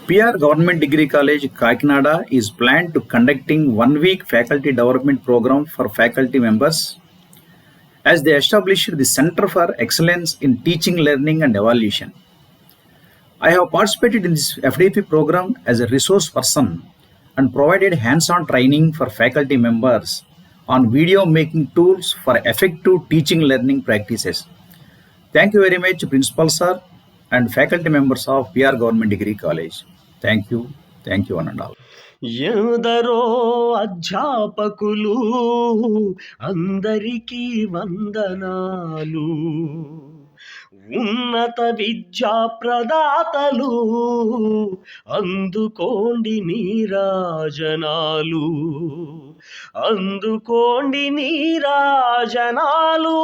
PR Government Degree College, Kakinada is planned to conducting 1 week faculty development program for faculty members as they established the Center for Excellence in Teaching, Learning and Evaluation. I have participated in this FDP program as a resource person and provided hands-on training for faculty members on video making tools for effective teaching learning practices. Thank you very much, Principal Sir and faculty members of PR Government Degree College. Thank you, one and all. ఎందరో అధ్యాపకులు అందరికీ వందనాలు, ఉన్నత విద్యా ప్రదాతలు అందుకోండి నీరాజనాలు, అందుకోండి నీరాజనాలు.